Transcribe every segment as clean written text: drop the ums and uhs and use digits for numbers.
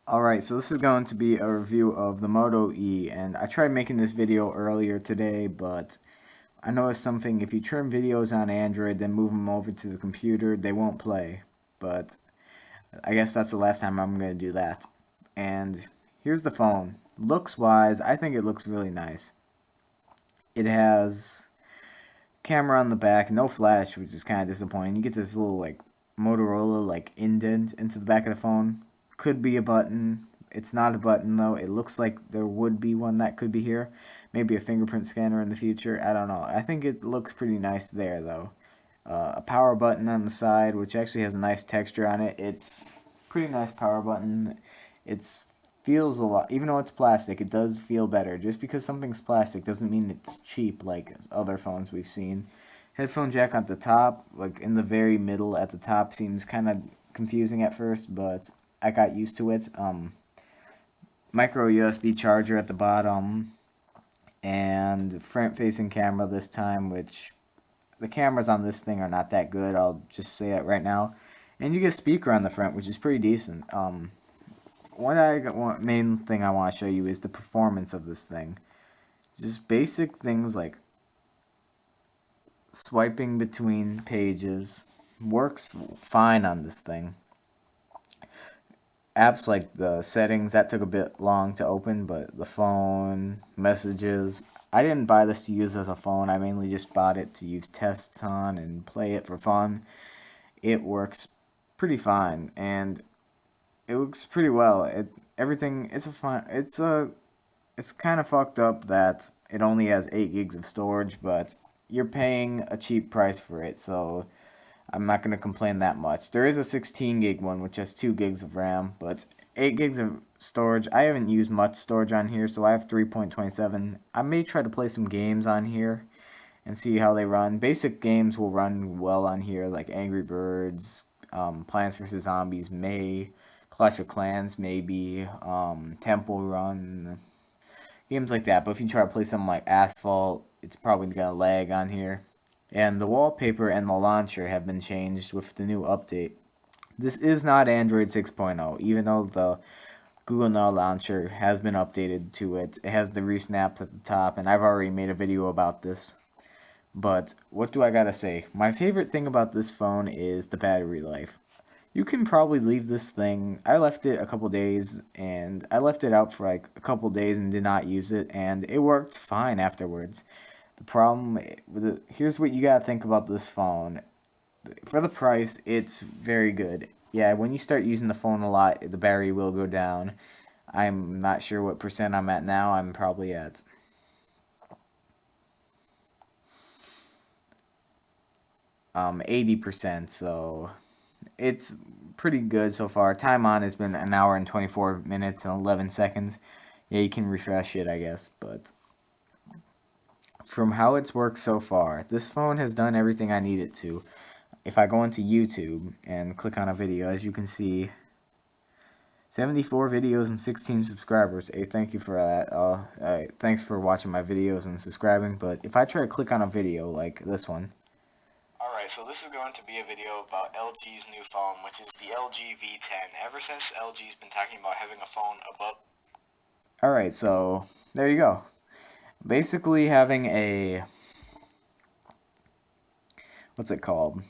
Alright, so this is going to be a review of the Moto E, and I tried making this video earlier today, but I noticed something. If you trim videos on Android, then move them over to the computer, they won't play. But I guess that's the last time I'm going to do that. And here's the phone. Looks-wise, I think it looks really nice. It has camera on the back, no flash, which is kind of disappointing. You get this little, Motorola, indent into the back of the phone. Could be a button. It's not a button, though. It looks like there would be one that could be here. Maybe a fingerprint scanner in the future. I don't know. I think it looks pretty nice there, though. A power button on the side, which actually has a nice texture on it. It's pretty nice power button. It's feels a lot, even though it's plastic, it does feel better. Just because something's plastic doesn't mean it's cheap like other phones we've seen. Headphone jack at the top, like in the very middle at the top, seems kind of confusing at first, but I got used to it. Micro USB charger at the bottom, and front-facing camera this time, which the cameras on this thing are not that good. I'll just say it right now. And you get a speaker on the front, which is pretty decent. Main thing I want to show you is the performance of this thing. Just basic things like swiping between pages works fine on this thing. Apps like the settings, that took a bit long to open, but the phone, messages, I didn't buy this to use as a phone. I mainly just bought it to use tests on and play it for fun. It works pretty fine, and it works pretty well. It's kind of fucked up that it only has 8 gigs of storage, but you're paying a cheap price for it, so I'm not going to complain that much. There is a 16 gig one, which has 2 gigs of RAM, but 8 gigs of storage. I haven't used much storage on here, so I have 3.27. I may try to play some games on here and see how they run. Basic games will run well on here, like Angry Birds, Plants vs. Zombies, Clash of Clans, maybe, Temple Run, games like that. But if you try to play something like Asphalt, it's probably going to lag on here. And the wallpaper and the launcher have been changed with the new update. This is not Android 6.0, even though the Google Now launcher has been updated to it. It has the resnaps at the top, and I've already made a video about this. But what do I gotta say? My favorite thing about this phone is the battery life. You can probably leave this thing. I left it a couple days, and I left it out for like a couple days and did not use it, and it worked fine afterwards. The problem with it, here's what you gotta think about this phone. For the price, it's very good. Yeah, when you start using the phone a lot, the battery will go down. I'm not sure what percent I'm at now. I'm probably at 80%, so it's pretty good so far. Time on has been an hour and 24 minutes and 11 seconds. Yeah, you can refresh it, I guess, but from how it's worked so far, this phone has done everything I need it to. If I go into YouTube and click on a video, as you can see, 74 videos and 16 subscribers. Hey, thank you for that. Thanks for watching my videos and subscribing. But if I try to click on a video like this one. Alright, so this is going to be a video about LG's new phone, which is the LG V10. Ever since LG's been talking about having a phone above... Alright, so there you go. Basically having a... what's it called?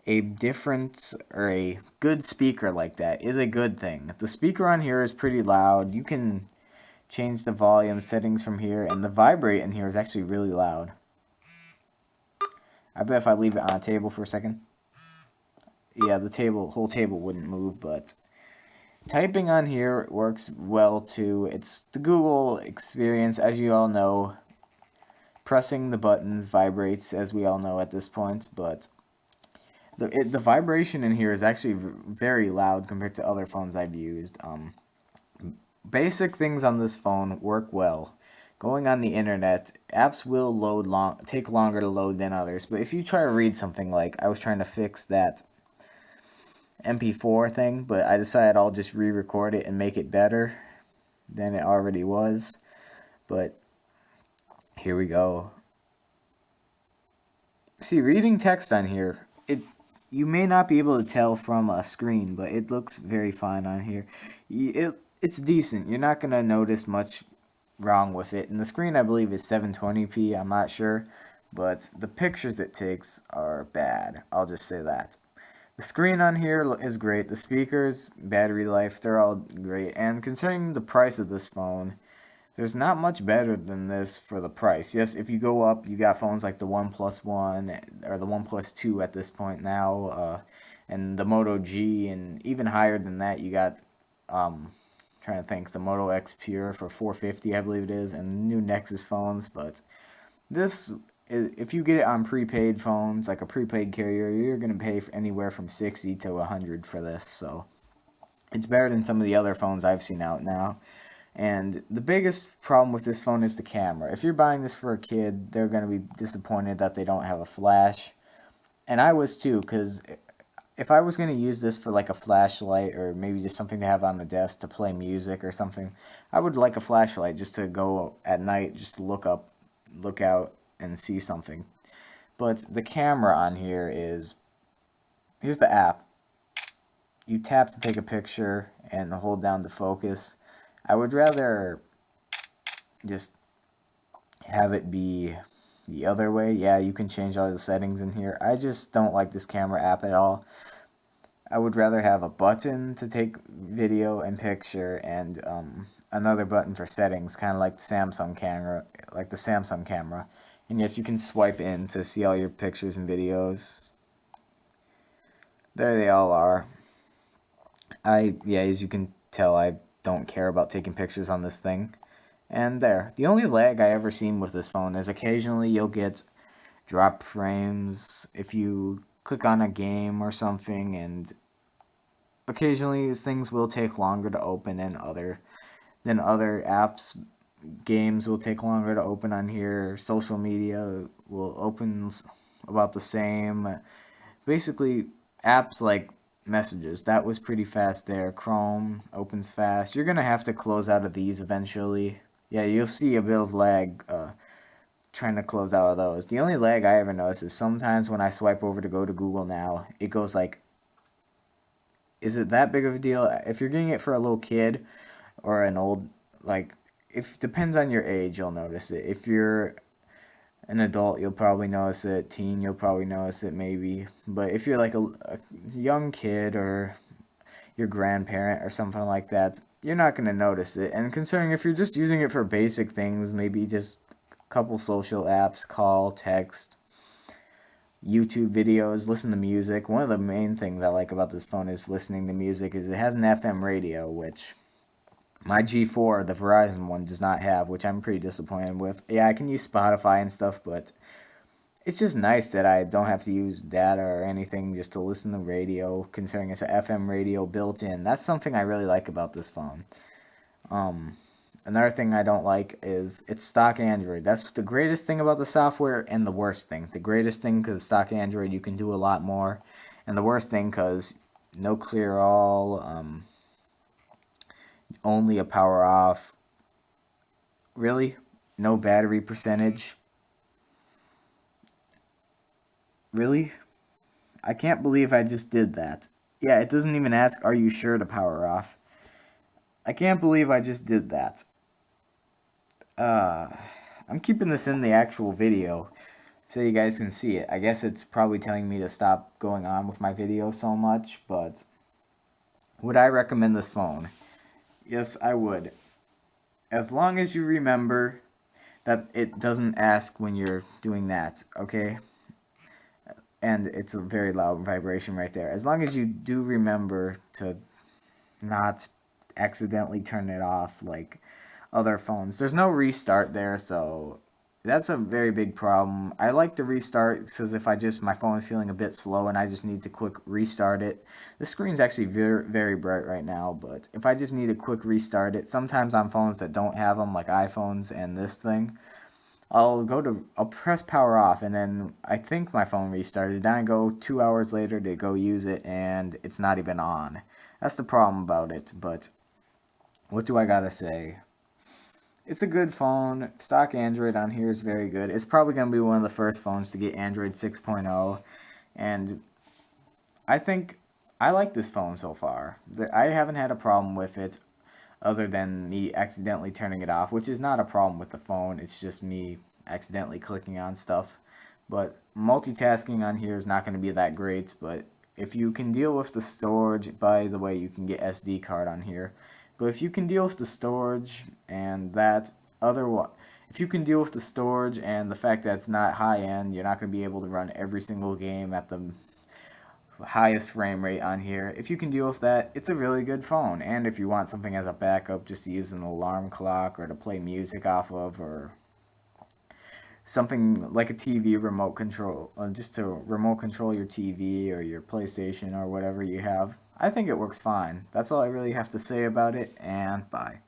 A different or a good speaker like that is a good thing. The speaker on here is pretty loud. You can change the volume settings from here, and the vibrate in here is actually really loud. I bet if I leave it on a table for a second, yeah, the whole table wouldn't move, but typing on here works well too. It's the Google experience, as you all know. Pressing the buttons vibrates, as we all know at this point, but the vibration in here is actually very loud compared to other phones I've used. Basic things on this phone work well. Going on the internet, apps will take longer to load than others, but if you try to read something, like I was trying to fix that MP4 thing, but I decided I'll just re-record it and make it better than it already was. But here we go. See, reading text on here, you may not be able to tell from a screen, but it looks very fine on here. It's decent. You're not gonna notice much wrong with it. And the screen, I believe, is 720p. I'm not sure, but the pictures it takes are bad. I'll just say that. The screen on here is great. The speakers, battery life, they're all great. And considering the price of this phone, there's not much better than this for the price. Yes, if you go up, you got phones like the OnePlus One or the OnePlus Two at this point now, and the Moto G, and even higher than that, you got trying to think, the Moto X Pure for 450, I believe it is, and new Nexus phones. But this, if you get it on prepaid phones, like a prepaid carrier, you're gonna pay for anywhere from 60 to 100 for this. So it's better than some of the other phones I've seen out now. And the biggest problem with this phone is the camera. If you're buying this for a kid, they're going to be disappointed that they don't have a flash. And I was too, because if I was going to use this for like a flashlight or maybe just something to have on the desk to play music or something, I would like a flashlight just to go at night, just to look up, look out, and see something. But the camera on here is, here's the app. You tap to take a picture and hold down to focus. I would rather just have it be the other way. Yeah, you can change all the settings in here. I just don't like this camera app at all. I would rather have a button to take video and picture and another button for settings, kind of like the Samsung camera. And yes, you can swipe in to see all your pictures and videos. There they all are. Yeah, as you can tell, I don't care about taking pictures on this thing. And there. The only lag I ever seen with this phone is occasionally you'll get drop frames if you click on a game or something, and occasionally things will take longer to open than other apps. Games will take longer to open on here. Social media will open about the same. Basically, apps like messages, that was pretty fast there. Chrome opens fast. You're gonna have to close out of these eventually. Yeah, you'll see a bit of lag trying to close out of those. The only lag I ever notice is sometimes when I swipe over to go to Google Now, it goes like, is it that big of a deal? If you're getting it for a little kid or an old, like, if depends on your age, you'll notice it. If you're an adult, you'll probably notice it. Teen, you'll probably notice it maybe. But if you're like a young kid or your grandparent or something like that, you're not going to notice it. And considering if you're just using it for basic things, maybe just a couple social apps, call, text, YouTube videos, listen to music. One of the main things I like about this phone is listening to music is it has an FM radio, which my G4, the Verizon one, does not have, which I'm pretty disappointed with. Yeah, I can use Spotify and stuff, but it's just nice that I don't have to use data or anything just to listen to radio, considering it's an FM radio built in. That's something I really like about this phone. Another thing I don't like is it's stock Android. That's the greatest thing about the software and the worst thing. The greatest thing because stock Android, you can do a lot more. And the worst thing because no clear all, only a power off. Really? No battery percentage? Really? I can't believe I just did that. Yeah, it doesn't even ask, are you sure to power off? I can't believe I just did that. Uh, I'm keeping this in the actual video so you guys can see it. I guess it's probably telling me to stop going on with my video so much, but would I recommend this phone? Yes, I would. As long as you remember that it doesn't ask when you're doing that, okay? And it's a very loud vibration right there. As long as you do remember to not accidentally turn it off like other phones. There's no restart there, so that's a very big problem. I like to restart because if my phone is feeling a bit slow and I just need to quick restart it. The screen's actually very, very bright right now, but if I just need a quick restart it, sometimes on phones that don't have them, like iPhones and this thing, I'll press power off, and then I think my phone restarted. Then I go 2 hours later to go use it, and it's not even on. That's the problem about it, but what do I gotta say? It's a good phone. Stock Android on here is very good. It's probably going to be one of the first phones to get Android 6.0, and I think I like this phone so far. I haven't had a problem with it other than me accidentally turning it off, which is not a problem with the phone. It's just me accidentally clicking on stuff. But multitasking on here is not going to be that great. But if you can deal with the storage, by the way, you can get SD card on here. But if you can deal with the storage and that other if you can deal with the storage and the fact that it's not high end, you're not going to be able to run every single game at the highest frame rate on here. If you can deal with that, it's a really good phone. And if you want something as a backup just to use an alarm clock or to play music off of, or something like a TV remote control, just to remote control your TV or your PlayStation or whatever you have, I think it works fine. That's all I really have to say about it, and bye.